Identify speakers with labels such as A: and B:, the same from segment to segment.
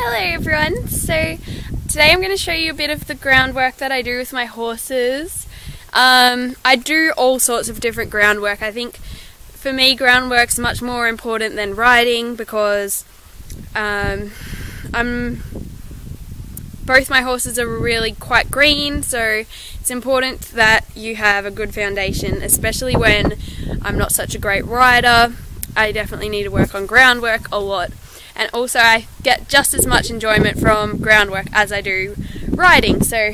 A: Hello everyone, so today I'm going to show you a bit of the groundwork that I do with my horses. I do all sorts of different groundwork. I think for me groundwork's much more important than riding because both my horses are really quite green, so it's important that you have a good foundation, especially when I'm not such a great rider. I definitely need to work on groundwork a lot. And also I get just as much enjoyment from groundwork as I do riding. So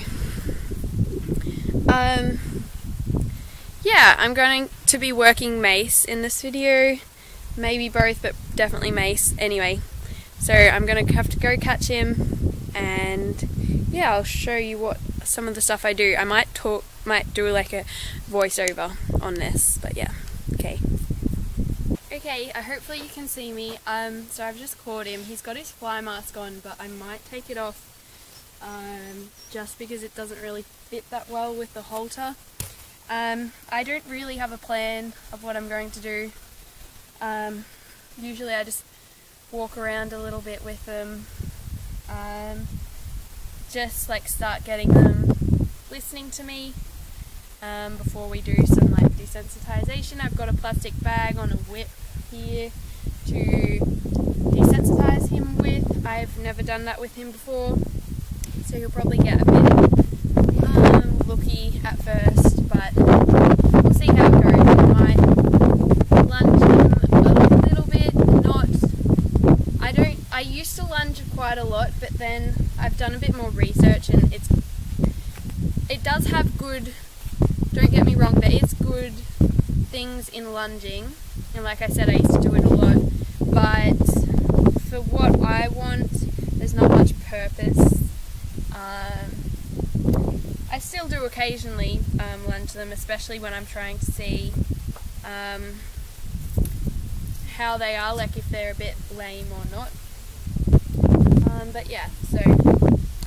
A: yeah, I'm going to be working Mace in this video. Maybe both, but definitely Mace anyway. So I'm going to have to go catch him, and yeah, I'll show you what some of the stuff I do. I might do like a voiceover on this, but yeah, okay. Okay, hopefully you can see me. So I've just caught him. He's got his fly mask on, but I might take it off just because it doesn't really fit that well with the halter. I don't really have a plan of what I'm going to do. Usually I just walk around a little bit with them, just like start getting them listening to me. Before we do some like desensitization. I've got a plastic bag on a whip here to desensitize him with. I've never done that with him before, so he'll probably get a bit looky at first, but we'll see how it goes. I might lunge him a little bit. I used to lunge quite a lot, but then I've done a bit more research and it does have good. Don't get me wrong, there is good things in lunging, and like I said, I used to do it a lot, but for what I want, there's not much purpose. I still do occasionally lunge them, especially when I'm trying to see how they are, like if they're a bit lame or not. But yeah, so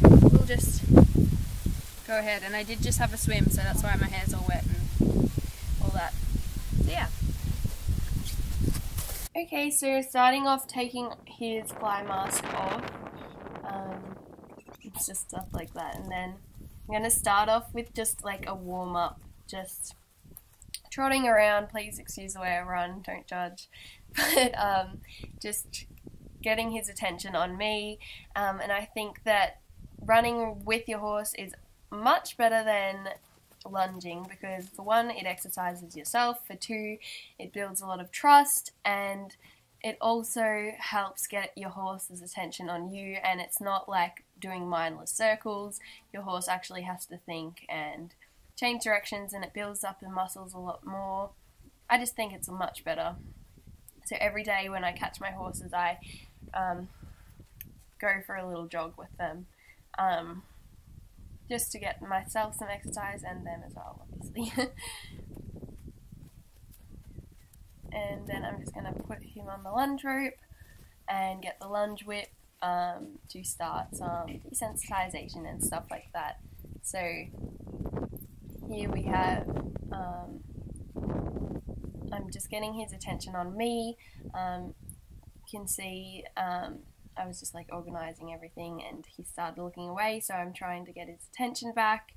A: we'll just go ahead, and I did just have a swim, so that's why my hair's all wet and all that. So yeah. Okay, so starting off taking his fly mask off, it's just stuff like that, and then I'm going to start off with just like a warm-up, just trotting around. Please excuse the way I run, don't judge, but just getting his attention on me, and I think that running with your horse is much better than lunging because for one, it exercises yourself, for two, it builds a lot of trust, and it also helps get your horse's attention on you, and it's not like doing mindless circles. Your horse actually has to think and change directions, and it builds up the muscles a lot more. I just think it's much better. So every day when I catch my horses, I go for a little jog with them. Just to get myself some exercise and them as well, obviously. And then I'm just going to put him on the lunge rope and get the lunge whip to start some desensitization and stuff like that. So here we have, I'm just getting his attention on me. You can see I was just like organising everything and he started looking away, so I'm trying to get his attention back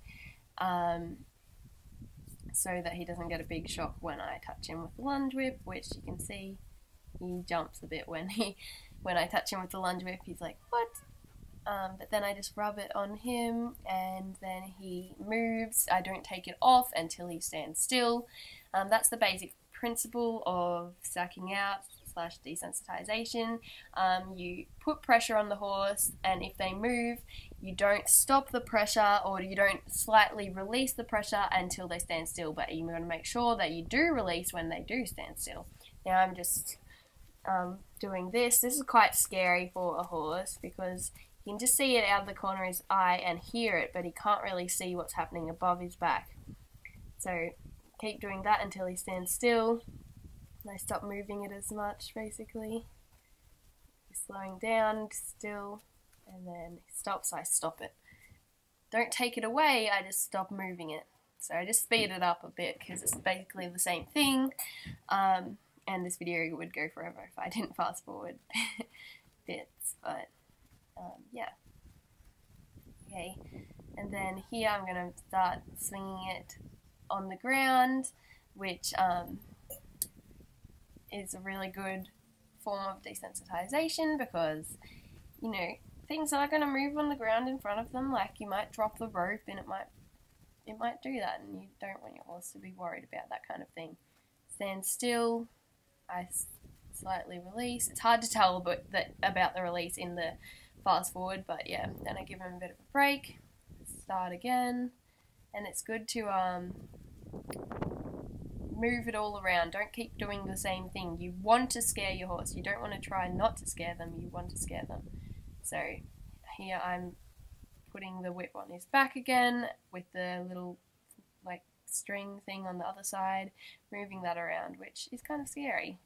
A: so that he doesn't get a big shock when I touch him with the lunge whip, which you can see he jumps a bit when I touch him with the lunge whip. He's like, what? But then I just rub it on him and then he moves. I don't take it off until he stands still. That's the basic principle of sacking out / desensitization. You put pressure on the horse, and if they move, you don't stop the pressure or you don't slightly release the pressure until they stand still, but you want to make sure that you do release when they do stand still. Now I'm just doing this. This is quite scary for a horse because you can just see it out of the corner of his eye and hear it, but he can't really see what's happening above his back. So keep doing that until he stands still. I stop moving it as much, basically. He's slowing down still, and then he stops, I stop it. Don't take it away, I just stop moving it. So I just speed it up a bit because it's basically the same thing. And this video would go forever if I didn't fast forward bits, but and here I'm going to start swinging it on the ground, which is a really good form of desensitization, because, you know, things are going to move on the ground in front of them. Like, you might drop the rope and it might do that, and you don't want your horse to be worried about that kind of thing. Stand still. I slightly release. It's hard to tell about the release in the fast forward, but yeah, then I give him a bit of a break, start again, and it's good to move it all around. Don't keep doing the same thing. You want to scare your horse. You don't want to try not to scare them. You want to scare them. So here I'm putting the whip on his back again with the little like string thing on the other side, moving that around, which is kind of scary.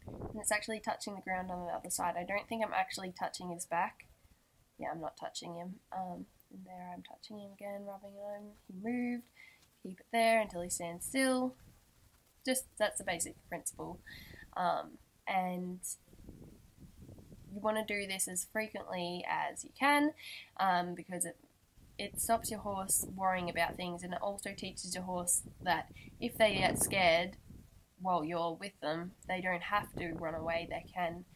A: And it's actually touching the ground on the other side. I don't think I'm actually touching his back. Yeah, I'm not touching him. And there I'm touching him again, rubbing on him. He moved. Keep it there until he stands still. Just, that's the basic principle. And you want to do this as frequently as you can, because it stops your horse worrying about things, and it also teaches your horse that if they get scared while you're with them, they don't have to run away. They can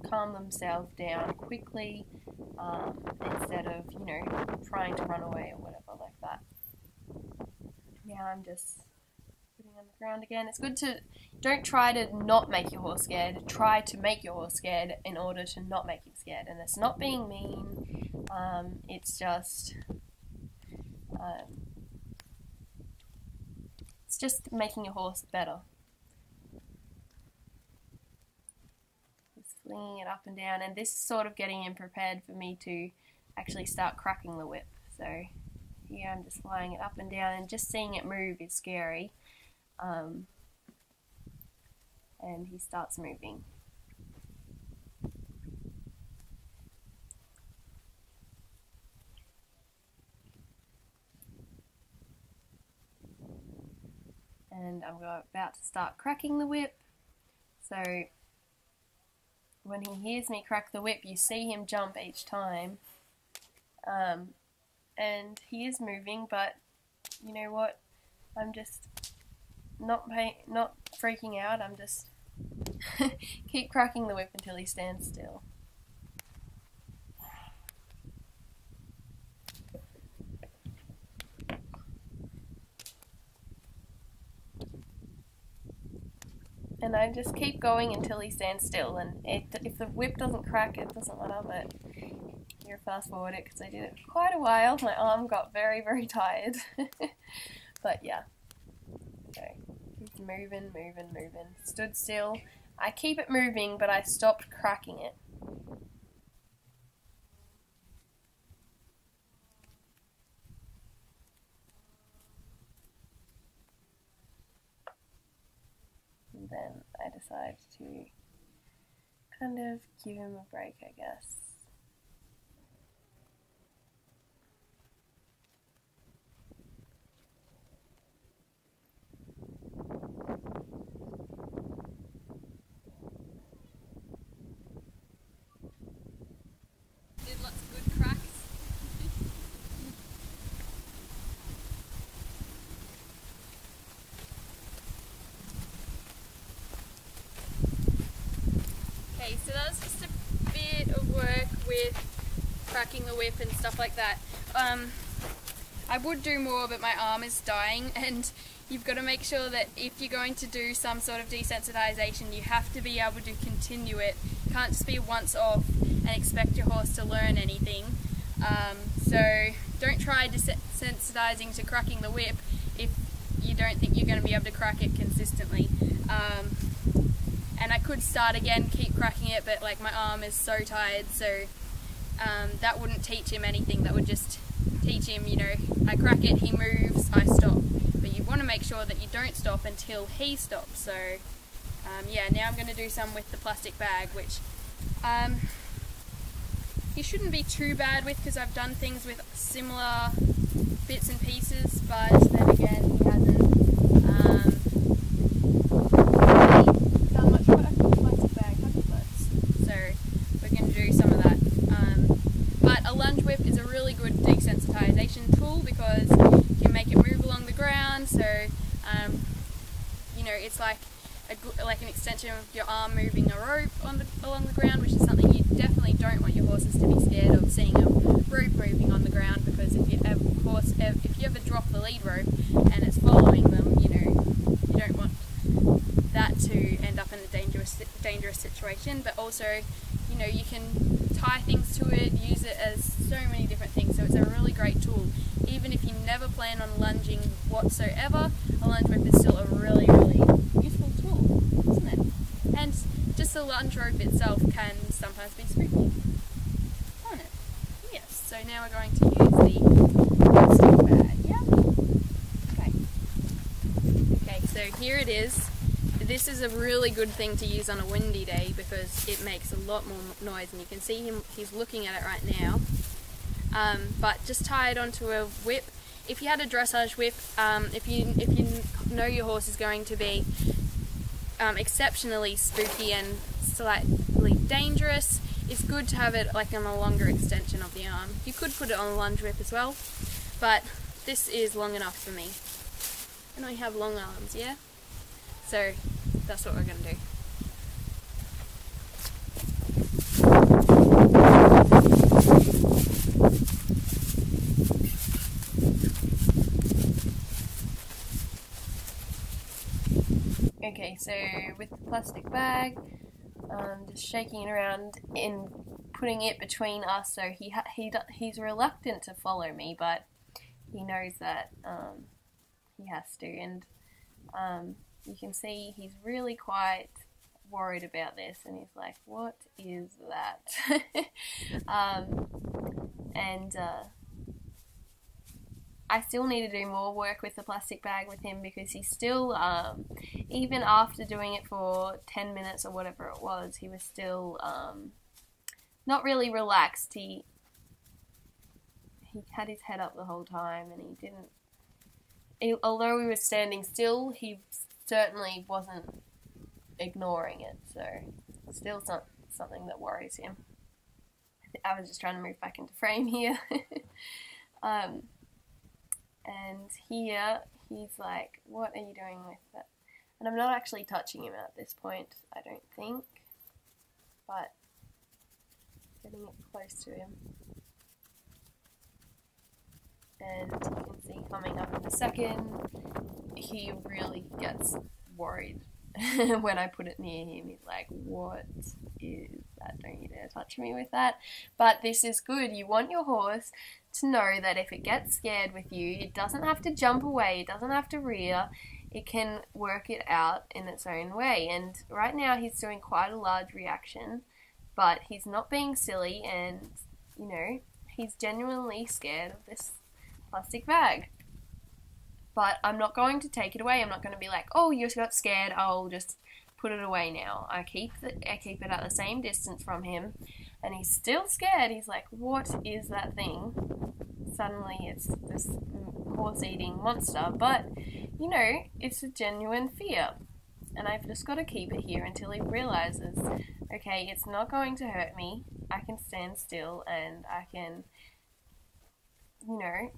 A: calm themselves down quickly, instead of, you know, trying to run away or whatever like that. Now I'm just putting on the ground again. It's good to, don't try to not make your horse scared. Try to make your horse scared in order to not make him scared. And it's not being mean. It's just making your horse better. Just flinging it up and down, and this is sort of getting him prepared for me to actually start cracking the whip. So here I'm just flying it up and down, and just seeing it move is scary. And he starts moving. And I'm about to start cracking the whip. So when he hears me crack the whip, you see him jump each time. And he is moving, but you know what? I'm just not freaking out. I'm just keep cracking the whip until he stands still. And I just keep going until he stands still, and if the whip doesn't crack, it doesn't matter, but here, fast forward it, because I did it for quite a while. My arm got very, very tired. But yeah. So, keep moving. Stood still. I keep it moving, but I stopped cracking it. And then I decide to kind of give him a break, I guess. Did lots of good cracks. Okay, so that was just a bit of work with cracking the whip and stuff like that. I would do more, but my arm is dying, and you've got to make sure that if you're going to do some sort of desensitization, you have to be able to continue it. You can't just be once off and expect your horse to learn anything. So don't try desensitizing to cracking the whip if you don't think you're going to be able to crack it consistently. And I could start again, keep cracking it, but like my arm is so tired, so that wouldn't teach him anything. That would just teach him, you know, I crack it, he moves, I stop. But you want to make sure that you don't stop until he stops. So yeah, now I'm going to do some with the plastic bag, which he shouldn't be too bad with, because I've done things with similar bits and pieces, but then again he hasn't done much work with plastic bag, have you, folks? So we're going to do some of that. But a
B: lunge whip is a really good desensitization tool because you can make it move along the ground. So, you know, it's like an extension of your arm moving a rope along the ground, which is something you definitely don't want your horses to be scared of, seeing a rope moving on the ground, because if you ever drop the lead rope and it's following them, you know, you don't want that to end up in a dangerous situation. But also, you know, you can tie things to it, use it as so many different things, so it's a really great tool. Even if you never plan on lunging whatsoever, a lunge whip is still a really, really useful tool, isn't it? And just the lunge rope itself can sometimes be spooky, can't it? Yes, so now we're going to use the plastic bag, yeah? Okay, so here it is. This is a really good thing to use on a windy day because it makes a lot more noise, and you can see he's looking at it right now. But just tie it onto a whip. If you had a dressage whip, if you know your horse is going to be exceptionally spooky and slightly dangerous, it's good to have it like on a longer extension of the arm. You could put it on a lunge whip as well, but this is long enough for me. And I have long arms, yeah? So that's what we're going to do.
A: Okay, so with the plastic bag, just shaking it around and putting it between us, so he's reluctant to follow me, but he knows that he has to, and you can see he's really quite worried about this, and he's like, what is that? I still need to do more work with the plastic bag with him, because he's still, even after doing it for 10 minutes or whatever it was, he was still not really relaxed. He had his head up the whole time, and he didn't, although he was standing still, he certainly wasn't ignoring it, so still something that worries him. I was just trying to move back into frame here. And here he's like, what are you doing with it? And I'm not actually touching him at this point, I don't think, but getting it close to him. And you can see coming up in a second, he really gets worried when I put it near him. He's like, what is that? Don't you dare touch me with that. But this is good. You want your horse to know that if it gets scared with you, it doesn't have to jump away, it doesn't have to rear, it can work it out in its own way. And right now he's doing quite a large reaction, but he's not being silly, and, you know, he's genuinely scared of this plastic bag. But I'm not going to take it away. I'm not going to be like, oh, you just got scared, I'll just put it away now. I keep it at the same distance from him, and he's still scared. He's like, what is that thing? Suddenly it's this horse-eating monster, but, you know, it's a genuine fear. And I've just got to keep it here until he realizes, okay, it's not going to hurt me. I can stand still, and I can, you know,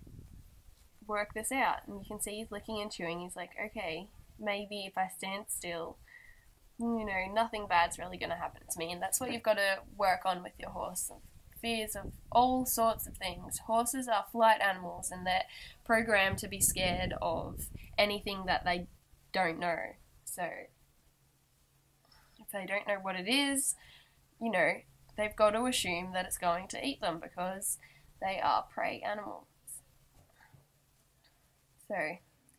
A: work this out. And you can see he's licking and chewing. He's like, okay, maybe if I stand still, you know, nothing bad's really going to happen to me. And that's what you've got to work on with your horse. Fears of all sorts of things. Horses are flight animals, and they're programmed to be scared of anything that they don't know. So if they don't know what it is, you know, they've got to assume that it's going to eat them, because they are prey animals. So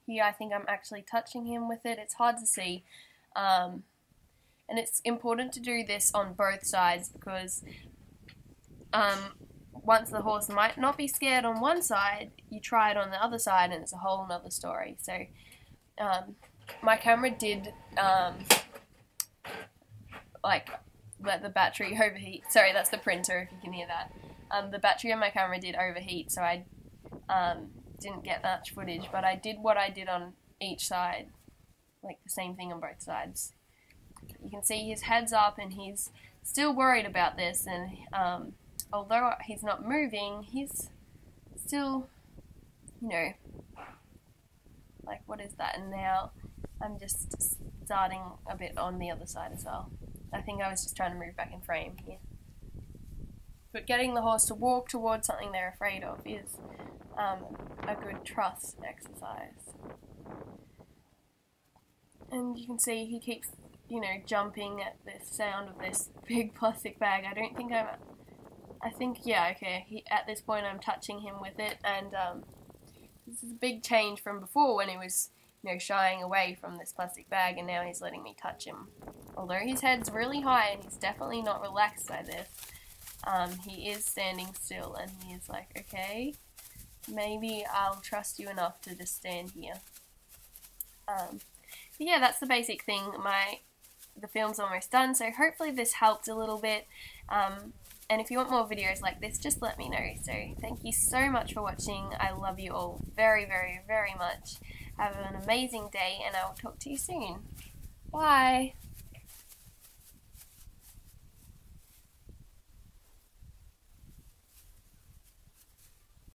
A: here I think I'm actually touching him with it. It's hard to see. And it's important to do this on both sides, because once the horse might not be scared on one side, you try it on the other side and it's a whole nother story. So my camera did like let the battery overheat. Sorry, that's the printer if you can hear that. The battery on my camera did overheat, so I didn't get much footage, but I did what I did on each side, like the same thing on both sides. You can see his head's up and he's still worried about this, and although he's not moving, he's still, you know, like, what is that? And now I'm just starting a bit on the other side as well. I think I was just trying to move back in frame here. But getting the horse to walk towards something they're afraid of is a good trust exercise. And you can see he keeps, you know, jumping at the sound of this big plastic bag. I think, yeah, okay, at this point I'm touching him with it, and this is a big change from before when he was, you know, shying away from this plastic bag, and now he's letting me touch him. Although his head's really high and he's definitely not relaxed by this, he is standing still, and he is like, okay, maybe I'll trust you enough to just stand here. But yeah, that's the basic thing. The film's almost done, so hopefully this helped a little bit. And if you want more videos like this, just let me know. So thank you so much for watching. I love you all very, very, very much. Have an amazing day, and I will talk to you soon. Bye!